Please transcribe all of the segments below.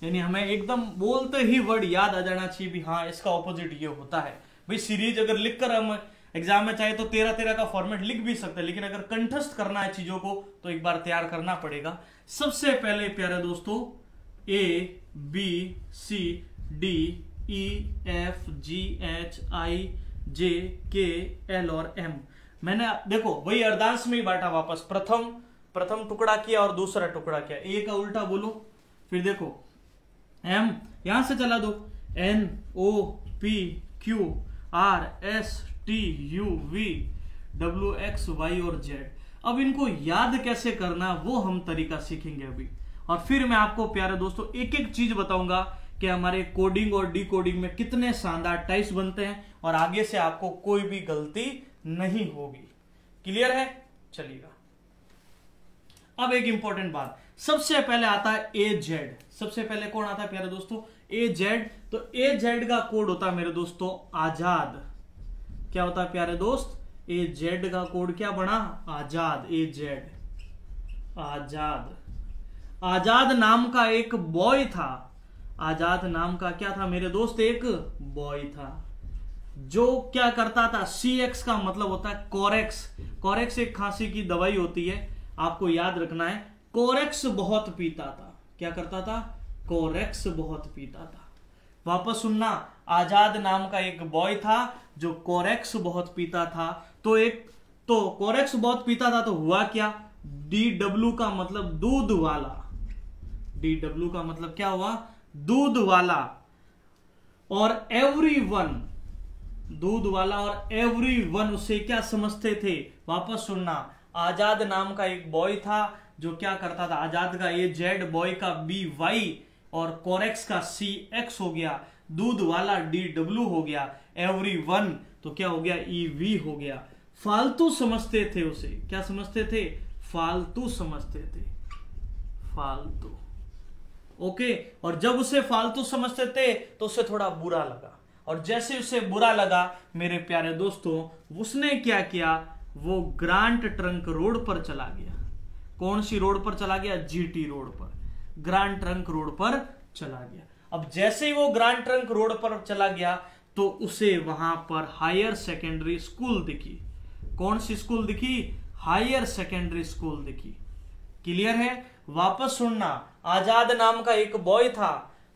यानी हमें एकदम बोलते ही वर्ड याद आ जाना चाहिए भी हाँ इसका ऑपोजिट ये होता है। भाई सीरीज अगर लिखकर हम एग्जाम में चाहे तो 13-13 का फॉर्मेट लिख भी सकते हैं, लेकिन अगर कंठस्थ करना है चीजों को तो एक बार तैयार करना पड़ेगा। सबसे पहले प्यारे दोस्तों A B C D E F G H I J K L और M। मैंने देखो वही अर्धांश में ही बांटा वापस, प्रथम टुकड़ा किया और दूसरा टुकड़ा किया। ए का उल्टा बोलो, फिर देखो M यहां से चला दो, N O P Q R S T U V W X Y और Z। अब इनको याद कैसे करना वो हम तरीका सीखेंगे अभी, और फिर मैं आपको प्यारे दोस्तों एक एक चीज बताऊंगा कि हमारे कोडिंग और डिकोडिंग में कितने शानदार टाइप्स बनते हैं, और आगे से आपको कोई भी गलती नहीं होगी। क्लियर है? चलिएगा अब एक इंपॉर्टेंट बात, सबसे पहले आता है AZ। सबसे पहले कौन आता है प्यारे दोस्तों? AZ। तो AZ का कोड होता है मेरे दोस्तों आजाद। क्या होता है प्यारे दोस्त? AZ का कोड क्या बना? आजाद। AZ आजाद। आजाद नाम का एक बॉय था। आजाद नाम का क्या था मेरे दोस्त? एक बॉय था जो क्या करता था? CX का मतलब होता है कोरेक्स। कोरेक्स एक खांसी की दवाई होती है, आपको याद रखना है। कोरेक्स बहुत पीता था। क्या करता था? कोरेक्स बहुत पीता था। वापस सुनना, आजाद नाम का एक बॉय था जो कोरेक्स बहुत पीता था। तो कोरेक्स बहुत पीता था तो हुआ क्या? DW का मतलब दूध वाला। DW का मतलब क्या हुआ? दूध वाला। और एवरीवन, दूध वाला और एवरीवन उसे क्या समझते थे? वापस सुनना, आजाद नाम का एक बॉय था जो क्या करता था? आजाद का AZ, बॉय का BY और कोरेक्स का CX हो गया, दूध वाला DW हो गया, एवरीवन तो क्या हो गया? EV हो गया। फालतू समझते थे उसे। क्या समझते थे? फालतू समझते थे। फालतू। ओके। और जब उसे फालतू समझते थे तो उसे थोड़ा बुरा लगा, और जैसे उसे बुरा लगा मेरे प्यारे दोस्तों, उसने क्या किया? वो ग्रांट ट्रंक रोड पर चला गया। कौन सी रोड पर चला गया? GT रोड पर, ग्रांट ट्रंक रोड पर चला गया। अब जैसे ही वो ग्रांट ट्रंक रोड पर चला गया तो उसे वहां पर हायर सेकेंडरी स्कूल दिखी। कौन सी स्कूल दिखी? हायर सेकेंडरी स्कूल दिखी। क्लियर है? वापस सुनना, आजाद नाम का एक बॉय था,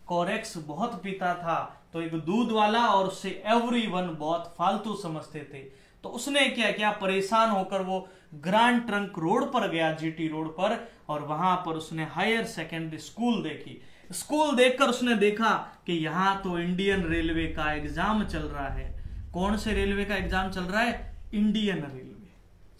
कोरेक्स बहुत पीता था, तो एक दूध वाला और उससे एवरीवन बहुत फालतू समझते थे। तो उसने क्या किया? परेशान होकर वो ग्रांड ट्रंक रोड पर गया, GT रोड पर, और वहां पर उसने हायर सेकेंडरी स्कूल देखी। स्कूल देखकर उसने देखा कि यहां तो इंडियन रेलवे का एग्जाम चल रहा है। कौन से रेलवे का एग्जाम चल रहा है? Indian railway.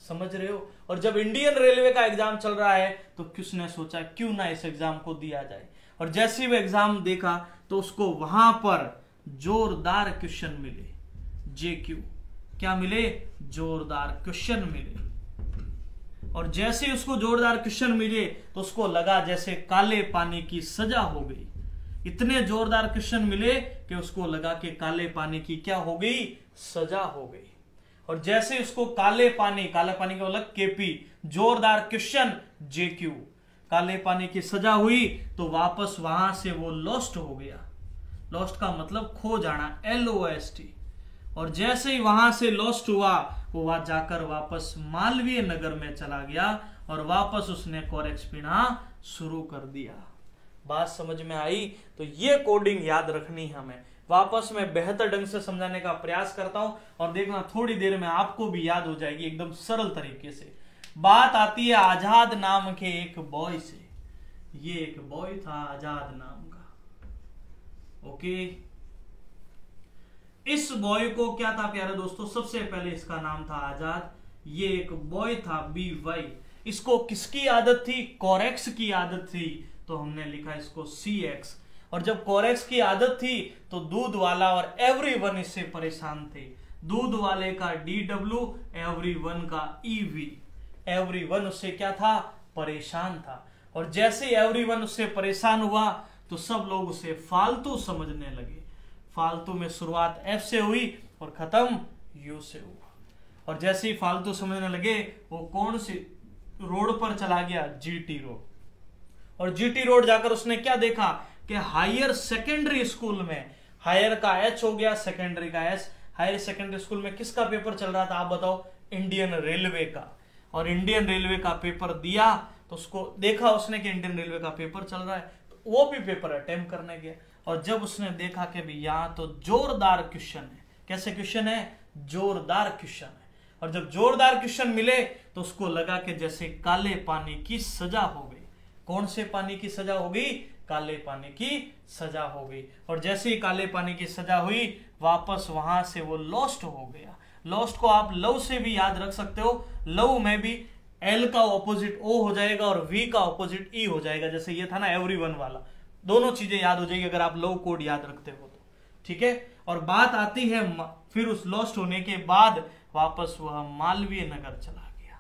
समझ रहे हो? और जब इंडियन रेलवे का एग्जाम चल रहा है तो किसने सोचा क्यों ना इस एग्जाम को दिया जाए, और जैसे ही वो एग्जाम देखा तो उसको वहां पर जोरदार क्वेश्चन मिले। JQ क्या मिले? जोरदार क्वेश्चन मिले। और जैसे ही उसको जोरदार क्वेश्चन मिले तो उसको लगा जैसे काले पानी की सजा हो गई। इतने जोरदार क्वेश्चन मिले कि उसको लगा कि काले पानी की क्या हो गई? सजा हो गई। और जैसे उसको काले पानी का मतलब KP, जोरदार क्वेश्चन JQ, काले पानी की सजा हुई तो वापस वहां से वो लॉस्ट हो गया। लॉस्ट का मतलब खो जाना, LOST। और जैसे ही वहां से लॉस्ट हुआ वो वहां जाकर वापस मालवीय नगर में चला गया और वापस उसने कोरेक्स पीना शुरू कर दिया। बात समझ में आई? तो ये कोडिंग याद रखनी है हमें। वापस मैं बेहतर ढंग से समझाने का प्रयास करता हूं और देखना थोड़ी देर में आपको भी याद हो जाएगी एकदम सरल तरीके से। बात आती है आजाद नाम के एक बॉय से। ये एक बॉय था आजाद नाम का। ओके, इस बॉय को क्या था प्यारे दोस्तों? सबसे पहले इसका नाम था आजाद। ये एक बॉय था BY। इसको किसकी आदत थी? कोरेक्स की आदत थी, तो हमने लिखा इसको CX। और जब कोरेक्स की आदत थी तो दूध वाला और एवरीवन इससे परेशान थे। दूध वाले का DW, एवरीवन का EV। एवरीवन उससे क्या था? परेशान था। और जैसे एवरीवन उससे परेशान हुआ तो सब लोग उसे फालतू समझने लगे। फालतू में शुरुआत F से हुई और खत्म U से हुआ। और जैसे ही फालतू समझने लगे वो कौन सी रोड पर चला गया? GT road. और GT रोड जाकर उसने क्या देखा? कि हायर सेकेंडरी स्कूल में, हायर का एच हो गया, सेकेंडरी का एस, हायर सेकेंडरी स्कूल में किसका पेपर चल रहा था आप बताओ? इंडियन रेलवे का। और इंडियन रेलवे का पेपर दिया तो उसको देखा उसने कि इंडियन रेलवे का पेपर चल रहा है, तो वो भी पेपर अटेम्प्ट करने गया। और जब उसने देखा कि भी यहाँ तो जोरदार क्वेश्चन है, कैसे क्वेश्चन है? जोरदार क्वेश्चन है। और जब जोरदार क्वेश्चन मिले तो उसको लगा कि जैसे काले पानी की सजा हो गई। कौन से पानी की सजा हो गई? काले पानी की सजा हो गई। और जैसे ही काले पानी की सजा हुई, वापस वहां से वो लॉस्ट हो गया। लॉस्ट को आप लव से भी याद रख सकते हो। लव में भी एल का ऑपोजिट ओ हो जाएगा और वी का ऑपोजिट ई हो जाएगा। जैसे ये था ना एवरीवन वाला, दोनों चीजें याद हो जाएगी अगर आप लव कोड याद रखते हो तो, ठीक है। और बात आती है फिर उस लॉस्ट होने के बाद वापस वह मालवीय नगर चला गया।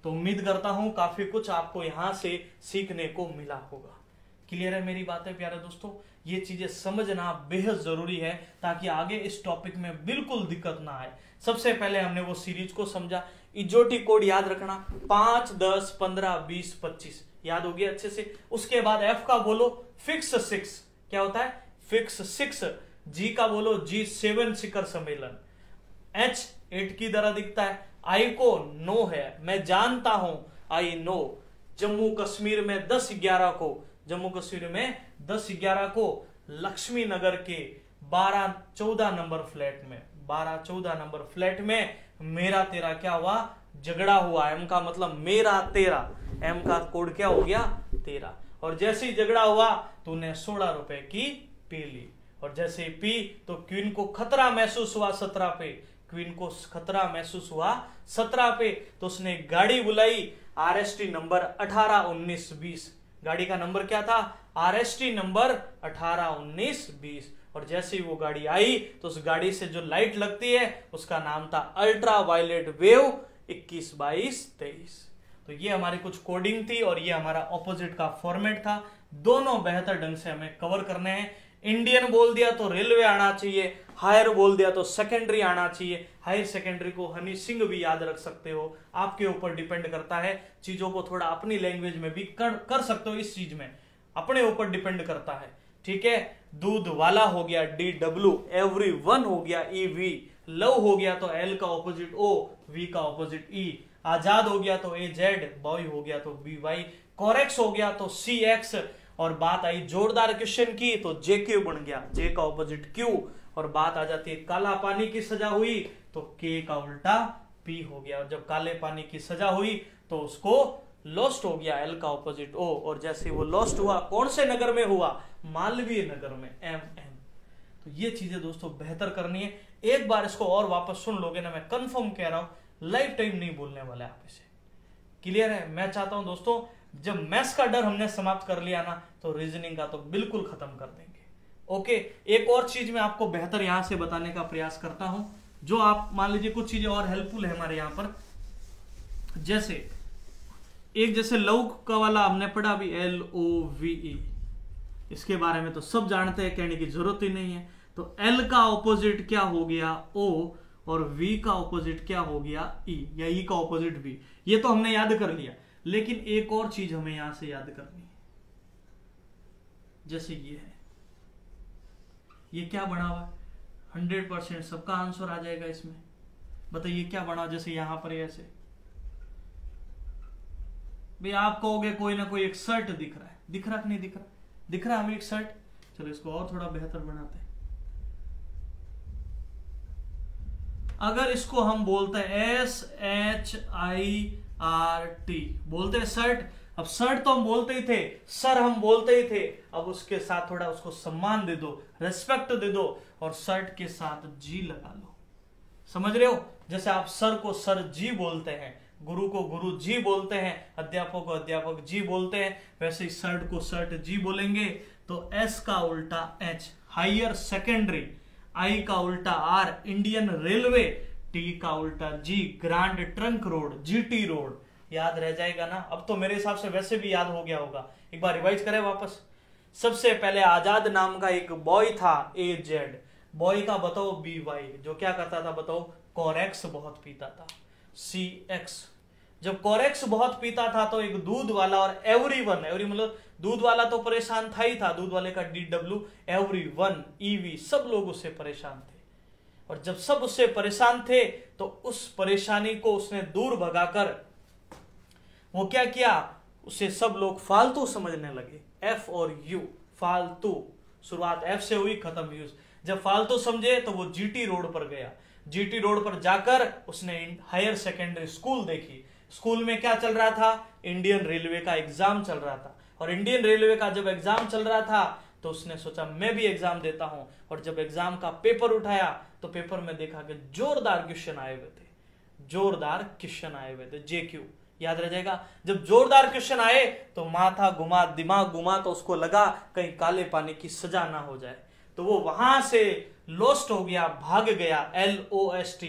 तो उम्मीद करता हूं काफी कुछ आपको यहां से सीखने को मिला होगा। क्लियर है मेरी बातें प्यारे दोस्तों? ये चीजें समझना बेहद जरूरी है ताकि आगे इस टॉपिक में बिल्कुल दिक्कत ना आए। सबसे पहले हमने वो सीरीज को समझा। इजोटी कोड याद रखना 5, 10, 15, 20, 25 याद हो गया अच्छे से। उसके बाद एफ का बोलो फिक्स 6, क्या होता है? फिक्स 6। जी का बोलो G7 शिखर सम्मेलन। H 8 की तरह दिखता है। आई को नो है, मैं जानता हूं, आई नो। जम्मू कश्मीर में 10/11 को, जम्मू कश्मीर में 10/11 को लक्ष्मी नगर के 12-14 नंबर फ्लैट में, 12-14 नंबर फ्लैट में मेरा तेरा क्या हुआ? झगड़ा हुआ। एम का मतलब मेरा तेरा, एम का कोड क्या हो गया? 13। और जैसे ही झगड़ा हुआ तूने 16 रुपए की पी ली। और जैसे ही पी तो क्वीन को खतरा महसूस हुआ 17 पे, क्वीन को खतरा महसूस हुआ 17 पे, तो उसने गाड़ी बुलाई RST नंबर 18, 19, 20। गाड़ी का नंबर क्या था? RST number 18, 19, 20। और जैसे ही वो गाड़ी आई तो उस गाड़ी से जो लाइट लगती है उसका नाम था अल्ट्रा वायलेट वेव 21, 22, 23। तो ये हमारी कुछ कोडिंग थी और ये हमारा ऑपोजिट का फॉर्मेट था। दोनों बेहतर ढंग से हमें कवर करने हैं। इंडियन बोल दिया तो रेलवे आना चाहिए, हायर बोल दिया तो सेकेंडरी आना चाहिए। हायर सेकेंडरी को हनी सिंह भी याद रख सकते हो, आपके ऊपर डिपेंड करता है। चीजों को थोड़ा अपनी लैंग्वेज में भी कर सकते हो, इस चीज में अपने ऊपर डिपेंड करता है, ठीक है। दूध वाला हो गया DW, एवरीवन हो गया EV, लव हो गया तो L का ऑपोजिट O, V का ऑपोजिट E, आजाद हो गया तो AZ, बॉय हो गया तो BY, कोरेक्स हो गया तो CX। और बात आई जोरदार क्वेश्चन की तो JQ बन गया, J का ऑपोजिट Q। और बात आ जाती है काला पानी की सजा हुई तो K का उल्टा P हो गया। और जब काले पानी की सजा हुई तो उसको लॉस्ट हो गया, L का ऑपोजिट O। और जैसे वो लॉस्ट हुआ कौन से नगर में हुआ? मालवीय नगर में, MM। तो ये चीजें दोस्तों बेहतर करनी है। एक बार इसको और वापस सुन लोगे ना, मैं कंफर्म कह रहा हूं लाइफ टाइम नहीं भूलने वाले आप इसे। क्लियर है? मैं चाहता हूं दोस्तों जब मैथ्स का डर हमने समाप्त कर लिया ना तो रीजनिंग का तो बिल्कुल खत्म कर देंगे। ओके, एक और चीज मैं आपको बेहतर यहां से बताने का प्रयास करता हूं, जो आप मान लीजिए कुछ चीजें और हेल्पफुल है हमारे यहां पर। जैसे एक जैसे लव का वाला हमने पढ़ा अभी LOVE, इसके बारे में तो सब जानते हैं, कहने की जरूरत ही नहीं है। तो L का ऑपोजिट क्या हो गया? O, और V का ऑपोजिट क्या हो गया? E, या E का ऑपोजिट V। ये तो हमने याद कर लिया, लेकिन एक और चीज हमें यहां से याद करनी है। जैसे ये है, ये क्या बना हुआ है? 100% सबका आंसर आ जाएगा इसमें। बताइए क्या बना? जैसे यहां पर ऐसे भाई आप कहोगे कोई ना कोई एक शर्ट दिख रहा है, दिख रहा कि नहीं दिख रहा? दिख रहा है हमें एक शर्ट। चलो इसको और थोड़ा बेहतर बनाते हैं। अगर इसको हम बोलते हैं SHIRT, बोलते हैं शर्ट। अब शर्ट तो हम बोलते ही थे, सर हम बोलते ही थे, अब उसके साथ थोड़ा उसको सम्मान दे दो, रेस्पेक्ट दे दो, और शर्ट के साथ जी लगा लो। समझ रहे हो? जैसे आप सर को सर जी बोलते हैं, गुरु को गुरु जी बोलते हैं, अध्यापक को अध्यापक जी बोलते हैं, वैसे ही शर्ट को शर्ट जी बोलेंगे। तो S का उल्टा H, हायर सेकेंडरी, I का उल्टा R, इंडियन रेलवे, T का उल्टा G, grand trunk road, GT road. याद रह जाएगा ना? अब तो मेरे हिसाब से वैसे भी याद हो गया होगा, एक बार रिवाइज करें वापस। सबसे पहले आजाद नाम का एक बॉय था, AZ, बॉय का बताओ BY, जो क्या करता था बताओ? कोरेक्स बहुत पीता था, CX। जब कोरेक्स बहुत पीता था तो एक दूध वाला और एवरीवन, एवरी मतलब दूध वाला तो परेशान था ही था, दूध वाले का DW, एवरीवन EV, सब लोग उससे परेशान थे। और जब सब उससे परेशान थे तो उस परेशानी को उसने दूर भगाकर वो क्या किया, उसे सब लोग फालतू समझने लगे। F और U, फालतू, शुरुआत F से हुई, खत्म यूज। जब फालतू समझे तो वो GT रोड पर गया। GT रोड पर जाकर उसने हायर सेकेंडरी स्कूल देखी। स्कूल में क्या चल रहा था, इंडियन रेलवे का एग्जाम चल रहा था। और इंडियन रेलवे का जब एग्जाम चल रहा था तो उसने सोचा मैं भी एग्जाम देता हूं। और जब एग्जाम का पेपर उठाया तो पेपर में देखा कि जोरदार क्वेश्चन आए हुए थे, जोरदार क्वेश्चन आए हुए थे, JQ, याद रह जाएगा। जब जोरदार क्वेश्चन आए तो माथा घुमा, दिमाग घुमा, तो उसको लगा कहीं काले पानी की सजा ना हो जाए, तो वो वहां से लॉस्ट हो गया, भाग गया। LOST,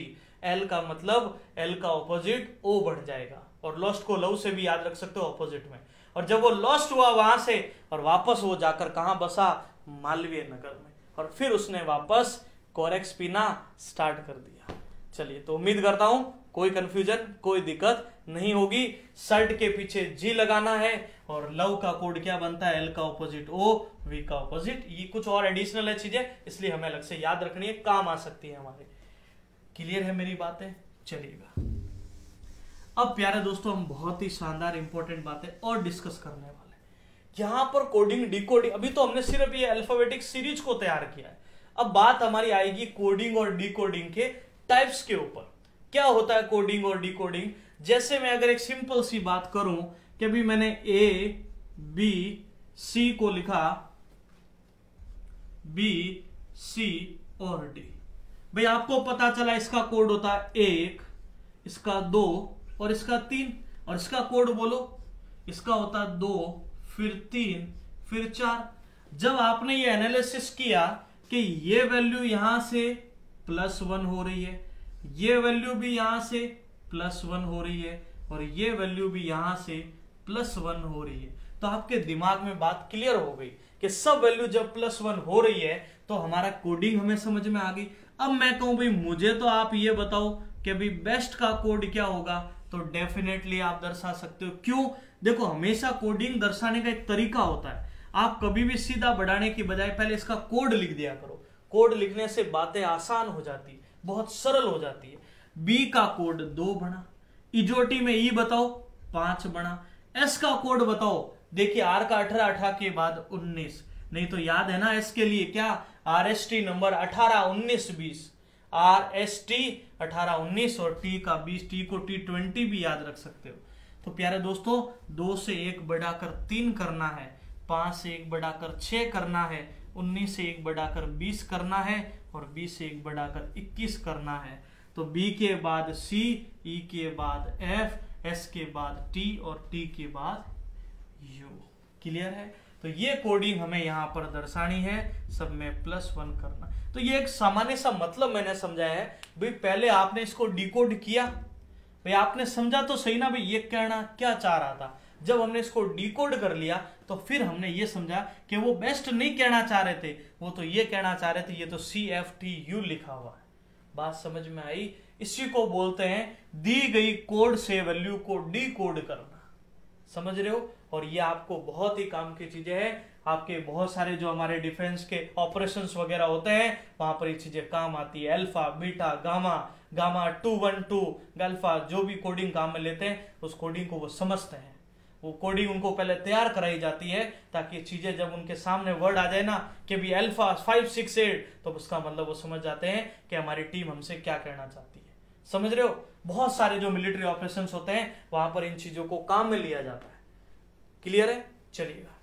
L का मतलब L का ऑपोजिट O बढ़ जाएगा, और लॉस्ट को लव से भी याद रख सकते हो, ऑपोजिट में। और जब वो लॉस्ट हुआ वहां से, और वापस वो जाकर कहां बसा, मालवीय नगर में, और फिर उसने वापस कोरेक्स पीना स्टार्ट कर दिया। चलिए, तो उम्मीद करता हूं कोई कंफ्यूजन, कोई दिक्कत नहीं होगी। शर्ट के पीछे G लगाना है, और लव का कोड क्या बनता है, L का ऑपोजिट O, V का ऑपोजिट। ये कुछ और एडिशनल है चीजें, इसलिए हमें अलग से याद रखनी है, काम आ सकती है हमारे। क्लियर है मेरी बातें? चलिएगा, अब प्यारे दोस्तों हम बहुत ही शानदार इंपॉर्टेंट बातें और डिस्कस करने वाले हैं। यहां पर कोडिंग डिकोडिंग, अभी तो हमने सिर्फ ये अल्फाबेटिक सीरीज को तैयार किया है। अब बात हमारी आएगी कोडिंग और डिकोडिंग के टाइप्स के ऊपर। क्या होता है कोडिंग और डिकोडिंग? जैसे मैं अगर एक सिंपल सी बात करूं कि अभी मैंने ABC को लिखा, BC और D। भाई आपको पता चला इसका कोड होता है 1, इसका 2 और इसका 3, और इसका कोड बोलो, इसका होता है 2, फिर 3, फिर 4। जब आपने ये एनालिसिस किया कि ये वैल्यू यहां से +1 हो रही है, ये वैल्यू भी यहां से +1 हो रही है, और ये वैल्यू भी यहां से +1 हो रही है, तो आपके दिमाग में बात क्लियर हो गई कि सब वैल्यू जब +1 हो रही है तो हमारा कोडिंग हमें समझ में आ गई। अब मैं कहूं भाई मुझे तो आप ये बताओ कि भाई बेस्ट का कोड क्या होगा, तो डेफिनेटली आप दर्शा सकते हो। क्यों? देखो, हमेशा कोडिंग दर्शाने का एक तरीका होता है। आप कभी भी सीधा बढ़ाने की बजाय पहले इसका कोड लिख दिया करो। कोड लिखने से बातें आसान हो जाती है, बहुत सरल हो जाती है। बी का कोड 2 बना, इजोटी में ई बताओ 5 बना, एस का कोड बताओ, देखिए आर का 18, 18 के बाद 19, नहीं तो याद है ना एस के लिए क्या, RST नंबर 18, 19, 20, RST 18, 19 और T का 20, T को T20 भी याद रख सकते हो। तो प्यारे दोस्तों, 2 से 1 बढ़ाकर 3 करना है, 5 से 1 बढ़ाकर 6 करना है, 19 से 1 बढ़ाकर 20 करना है, और 20 से 1 बढ़ाकर 21 करना है। तो B के बाद C, E के बाद F, S के बाद T और T के बाद U। क्लियर है? तो ये कोडिंग हमें यहां पर दर्शानी है, सब में +1 करना। तो ये एक सामान्य सा मतलब मैंने समझाया है। भाई पहले आपने इसको डिकोड किया, भाई आपने समझा तो सही ना भाई ये कहना क्या चाह रहा था। जब हमने इसको डिकोड कर लिया तो फिर हमने ये समझा कि वो बेस्ट नहीं कहना चाह रहे थे, वो तो ये कहना चाह रहे थे, ये तो CFTU लिखा हुआ है। बात समझ में आई? इसी को बोलते हैं दी गई कोड से वैल्यू को डिकोड करना। समझ रहे हो? और ये आपको बहुत ही काम की चीजें हैं। आपके बहुत सारे जो हमारे डिफेंस के ऑपरेशंस वगैरह होते हैं वहां पर ये चीजें काम आती है। Alpha, beta, gamma, gamma 212, alpha, जो भी कोडिंग काम में लेते हैं उस कोडिंग को वो समझते हैं। वो कोडिंग उनको पहले तैयार कराई जाती है ताकि चीजें जब उनके सामने वर्ड आ जाए ना कि भी अल्फा 568, तो उसका मतलब वो समझ जाते हैं कि हमारी टीम हमसे क्या कहना चाहती है। समझ रहे हो? बहुत सारे जो मिलिट्री ऑपरेशंस होते हैं वहां पर इन चीजों को काम में लिया जाता है। क्लियर है? चलिएगा।